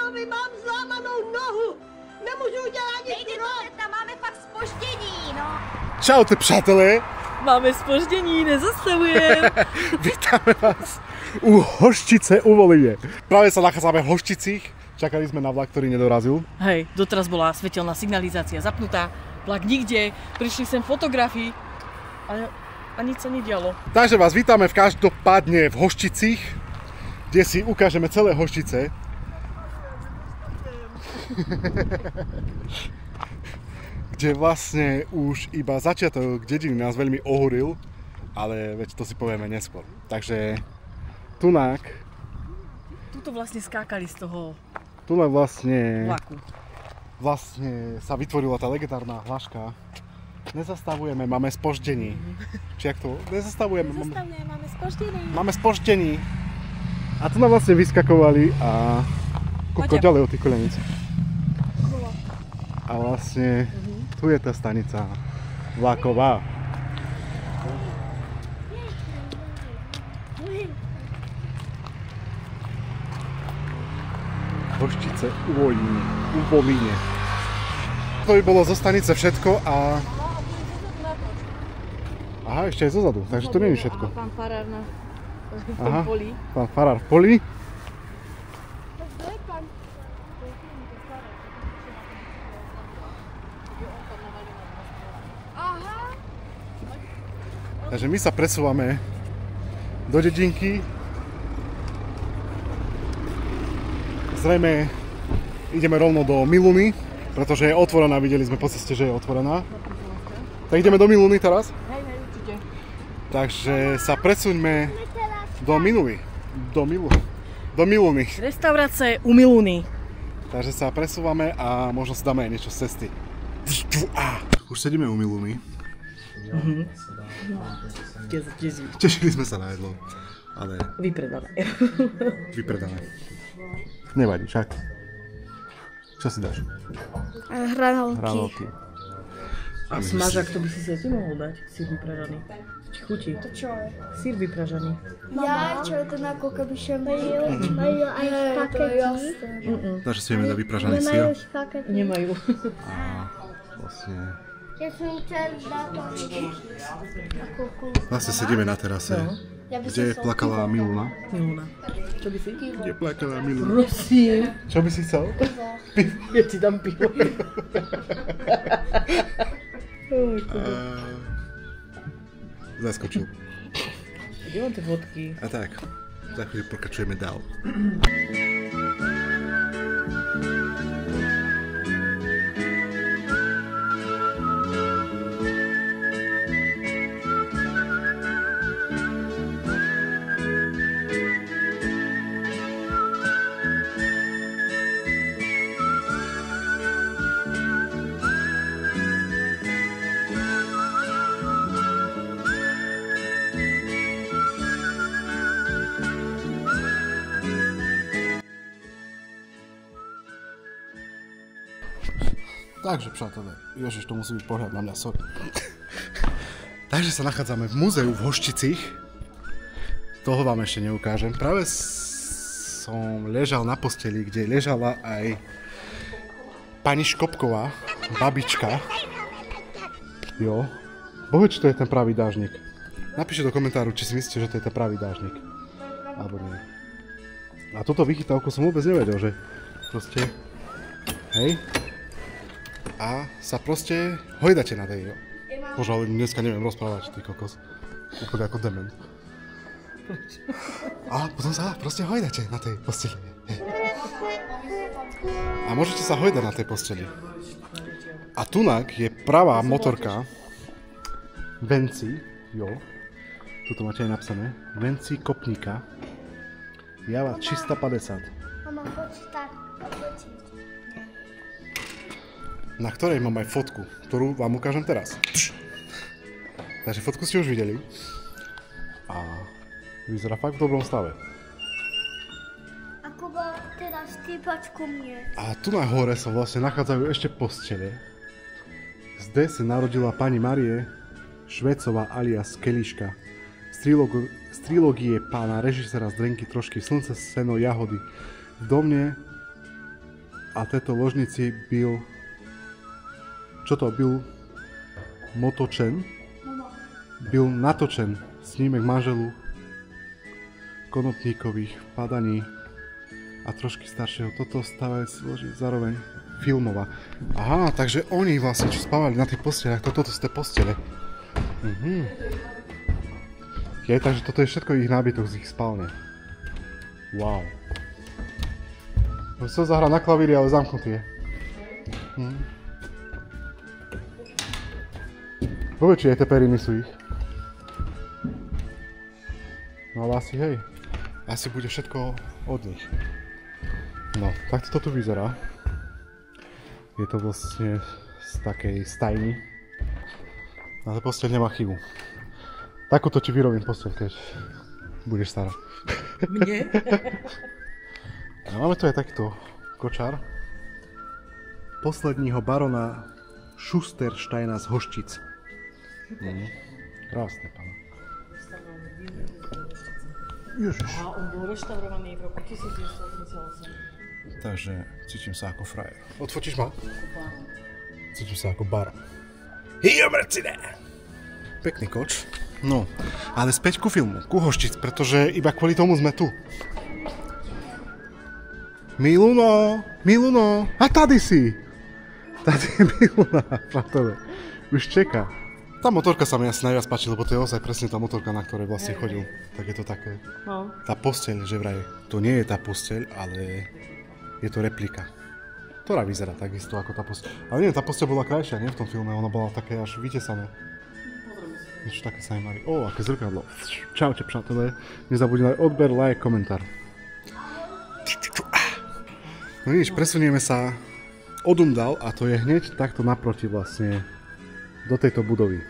Pánovi, mám zlámanou nohu. Nemůžu udělat ani krok. Tam máme fakt zpoždění, no. Čaute, přátelé. Máme spoždění, nezastavujem. Vítáme vás u Hoštice u Volyne. Práve sa nachádzame v Hošticích. Čakali sme na vlak, ktorý nedorazil. Hej, doteraz bola svetelná signalizácia zapnutá, vlak nikde, prišli sem fotografi a nič sa nedialo. Takže vás vítame každopádne v Hošticích, kde si ukážeme celé Hoštice. Kde vlastne už iba začiatok dediny nás veľmi ohúril, ale veď to si povieme neskôr. Takže tunák. Tuto vlastne skákali z toho vlaku. vlaku. Vlastne sa vytvorila tá legendárna hláška. Nezastavujeme, máme spoždení. Či jak to? Nezastavujeme, Máme spoždění. máme spoždení. A tu nám vlastne vyskakovali a koľko ďalej od tých koľaníc. A vlastne tu je tá stanica vlaková. Hoštice u Volyne. To by bolo zo stanice všetko a... Aha, ešte aj zozadu, takže to nie je všetko. Pán farár na Aha, poli. pán farár v poli. Takže my sa presúvame do dedinky. Zrejme ideme rovno do Miluny, pretože je otvorená, videli sme po ceste, že je otvorená. Tak ideme do Miluny teraz. Hej, určite. Takže sa presuňme do Miluny. Do Miluny. Restaurácie u Miluny. Takže sa presúvame a možno si dáme aj niečo z cesty. Už sedíme u Miluny. Tešili sme sa na jedlo, ale... Vypredané. Nevadí, však. Čo si dáš? Hranolky. A smažak, to by si si mohol dať, sír vypražaný. Či chutí? To čo je? Sír vypražaný. Já, čo je to na keby šampajú? Majú aj špagety. Takže si vieme dať vypražaný sír. Nemajú špagety. Nemajú. A vlastne... Ja som chcel dať Vlastne sedíme na terase, kde plakala Miluna. Miluna. Čo by si? Kde plakala Miluna? Prosím. Čo by si chcel? Ja ti dám pivo. Zaskočil. Kde mám tie fotky? A tak, za chvíľu pokračujeme dál. Takže, přátelé, ježiš, to musí byť pohľad na mňa, sorry. Takže sa nachádzame v múzeu v Hošticích. Toho vám ešte neukážem. Práve som ležal na posteli, kde ležala aj pani Škopková, babička. Jo. Bože, či to je ten pravý dážnik. Napíšte do komentáru, či si myslíte, že to je ten pravý dážnik. Alebo nie. A toto vychytávku som vôbec nevedel, že proste... Hej. A sa proste hojdate na tej, jo. Bože, ale dneska neviem rozprávať, ty kokos. Úplne ako dement. A potom sa proste hojdate na tej posteli. A môžete sa hojdať na tej posteli. A tunak je pravá motorka Venci, jo. Tuto máte aj napsané. Venci Kopníka. Java 350. Mama, poď tak, poď. Na ktorej mám aj fotku, ktorú vám ukážem teraz. Takže fotku ste už videli. A vyzerá fakt v dobrom stave. A Kuba, teraz ty poď ku mne. A tu na hore sa vlastne nachádzajú ešte postele. Zde sa narodila pani Marie Švecová alias Keliška. Z trilógie pána režisera Zdrenky Trošky Slnce, seno, jahody. V a tejto ložnici byl... Čo to? Byl motočen? Byl natočen snímek manželů Konopníkových v Padaní a trošky staršieho. Toto stávajúci loži zároveň filmová. Aha, takže oni vlastne čo spávali na tých postelách, toto sú tie postele. Takže toto je všetko ich nábytok z ich spálne. Wow. Už som zahral na klavíri, ale zamknutý je. Vo väčšine aj tie periny sú ich. No ale asi hej. Asi bude všetko od nich. No, takto to tu vyzerá. Je to vlastne z takej stajny. A tá posteľ nemá chybu. Takúto ti vyrobím posteľ, keď budeš stará. Mne? A máme tu aj takýto kočár. Posledního barona Schustersteina z Hoščic. Krásne, pána. Ježiš. A on bol reštaurovaný v roku 1988. Takže cítim sa ako frajer. Odfotíš ma? Cítim sa ako bar. Pekný koč. No, ale späť ku filmu, ku Hoščic, pretože iba kvôli tomu sme tu. Miluno, Miluno, a tady si. Tady je Miluna, přátelé. Už čeká. Tá motorka sa mi asi najviac páči, lebo to je ozaj presne tá motorka, na ktorej vlastne chodil. Tak je to také. No. Tá posteľ, že vraj, to nie je tá posteľ, ale je to replika. Ktorá vyzerá takisto ako tá posteľ. Ale nie, tá posteľ bola krajšia, nie v tom filme, ona bola také až vytesané. Niečo také sa im mali. Ó, aké zrkadlo. Čaute, přátelé. Nezabudnite odber, like, komentár. No nič, presunieme sa odundal a to je hneď takto naproti vlastne do tejto budovy.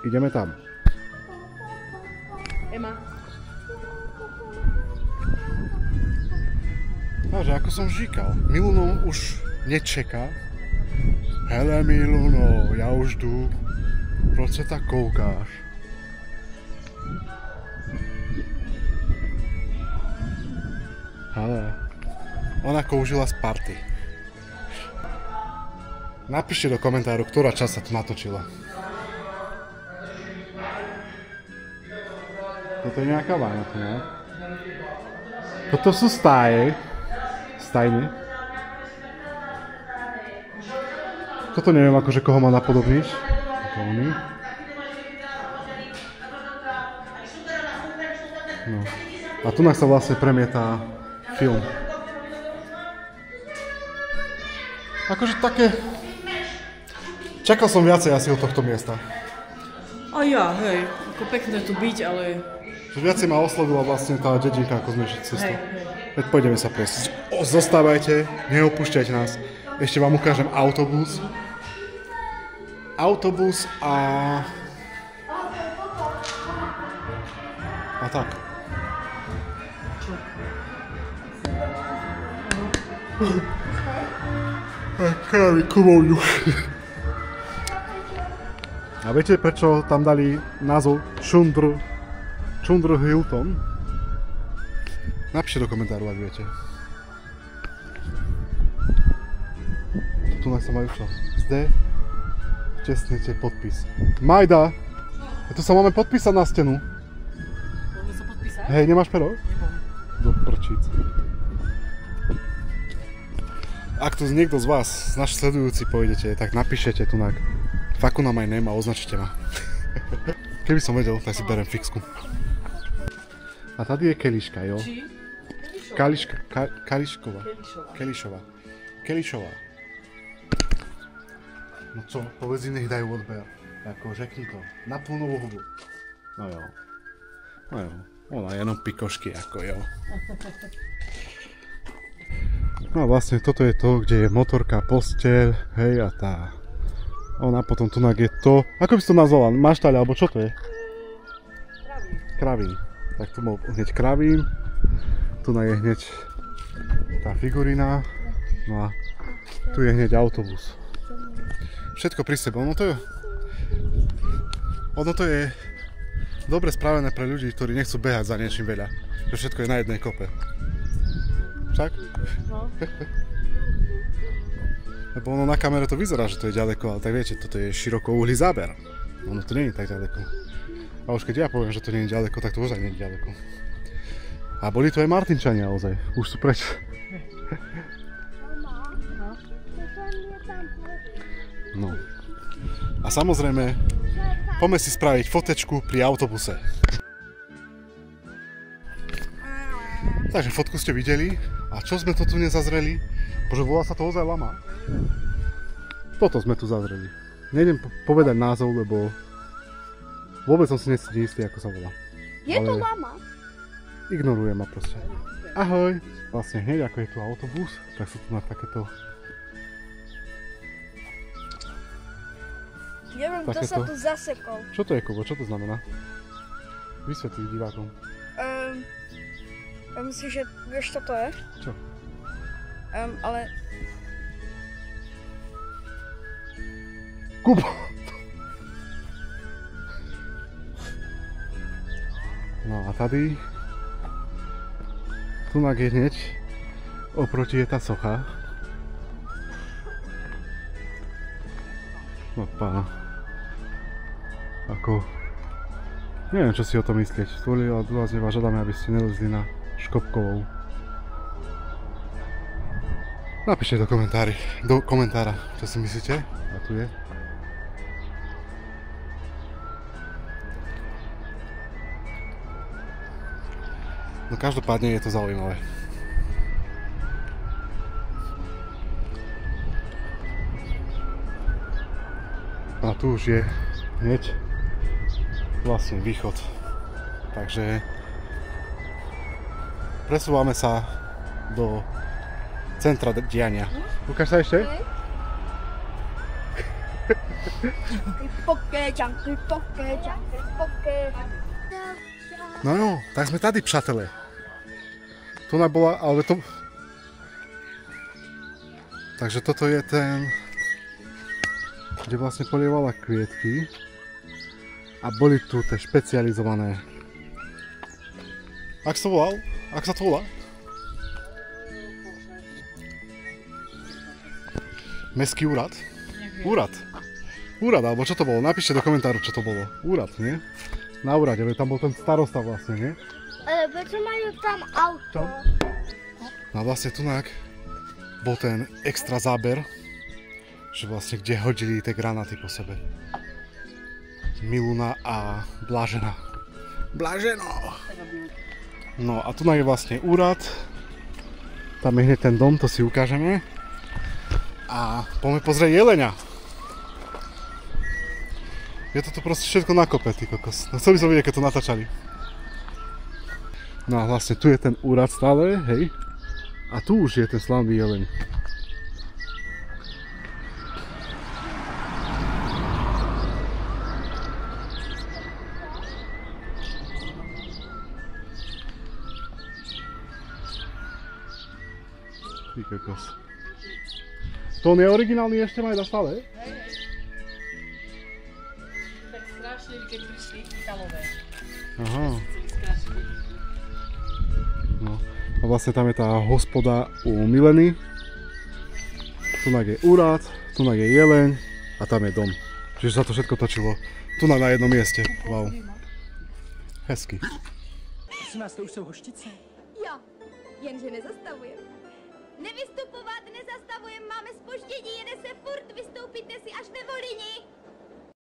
Ideme tam. Ema. Takže ako som říkal, Miluno už nečeká. Hele Miluno, ja už jdu. Proč se tak koukáš? Ale ona koužila z party. Napíšte do komentáru, ktorá časť sa tu natočila. Toto je nejaká váňa, ne? Toto sú stáje. Stajne. Toto neviem, akože koho má napodobniť. No. A tu nás sa vlastne premietá film. Akože také... Čakal som viacej asi od tohto miesta. A ja, hej, ako pekné tu byť, ale... Viacej ma oslovila vlastne tá dedinka, ako sme išli cestou. Hej. Veď pôjdeme sa prejsť. Zostávajte, neopúšťajte nás. Ešte vám ukážem autobus. Autobus a tak. Kávy kumovňu. A viete, prečo tam dali názov Čundr Hilton? Napíšte do komentáru, ak viete. Tu nás sa majú čo? Zde vtesnete podpis. Majda! A tu sa máme podpísať na stenu. Môžeme sa podpísať? Hej, nemáš pero? Nemám. Do prčíc. Ak tu niekto z vás, z našich sledujúci, pôjdete, tak napíšete tu na Fakuna my name a označite ma. Keby som vedel, tak si berem fixku. A tady je Keliška, jo? Či? Kelišová. No co, povedz im, nech dajú odber. Ako, řekni to. Na plnou hubu. No jo. Ona jenom pikošky, ako jo. No a vlastne toto je to, kde je motorka, posteľ, hej, a tá. Ona potom tunak je to, ako by si to nazvala, maštaľ, alebo čo to je? Kravín. Tak tu bol hneď kravín, tunak je hneď tá figurína, no a tu je hneď autobus. Všetko pri sebe, ono to je dobre spravené pre ľudí, ktorí nechcú behať za niečím veľa, že všetko je na jednej kope. Však? No. Lebo ono na kamere to vyzerá, že to je ďaleko, ale tak viete, toto je širokouhlý záber. Ono to nie je tak ďaleko. A už keď ja poviem, že to nie je ďaleko, tak to ozaj nie je ďaleko. A boli tu aj Martinčania ozaj, už sú preč. No. A samozrejme, poďme si spraviť fotečku pri autobuse. Takže fotku ste videli. A čo sme to tu nezazreli? Bože, volá sa to ozaj lama. Toto sme tu zazreli. Nejdem povedať názov, lebo vôbec som si istý, ako sa volá. Je to lama? Ignoruje ma proste. Ahoj. Vlastne hneď ako je tu autobus, tak sú tu na takéto... Neviem, kto sa tu zasekol. Čo to je, Kubo? Čo to znamená? Vysvetlí divákom. Ja myslím, že vieš, čo to je? Čo? Ale... Kubo! No a tady... Tunak je hneď oproti je tá socha. No pána. Ako... Neviem, čo si o tom myslieť. Tvoli, ale vlastne vás žiadame, aby ste nelezli na Škopkovou. Napíšte do komentára, čo si myslíte. A tu je. No každopádne je to zaujímavé. A tu už je hneď vlastne východ. Takže presúvame sa do centra diania. Ukáž sa ešte? No, tak sme tady, přátelé. Tu bola, ale to... Takže toto je ten... kde vlastne polievala kvietky a boli tu tie špecializované. Ak sa to volal? Ak sa to volá? Mestský úrad? Úrad. Úrad, alebo čo to bolo? Napíšte do komentáru, čo to bolo. Úrad, nie? Na úrade, veď tam bol ten starosta vlastne, nie? Ale prečo majú tam auto? No a vlastne tunak bol ten extra záber, že vlastne kde hodili tie granáty po sebe. Miluna a Blažena. Blaženo! No a tu je vlastne úrad. Tam je hneď ten dom, to si ukážeme. A poďme pozrieť jelenia. Je to tu proste všetko na kope, ty kokos. No chcel by som vidieť, keď to natáčali. No a vlastne tu je ten úrad stále, hej. A tu už je ten slavný jeleň. Ty kokos. To on je originálny ešte maj stále? Tak strašne, keď prišli Italové. Aha. No. A vlastne tam je tá hospoda u Mileny. Tunak je úrad, tunak je jeleň a tam je dom. Čiže sa to všetko točilo tunak na jednom mieste. Wow. Hezky. Prosím vás, to už jsou hoštice? Jo, jenže nezastavujeme. Nevystupovat, nezastavujeme, máme zpoždění, jede se furt, vystoupíte si až ve Volyni.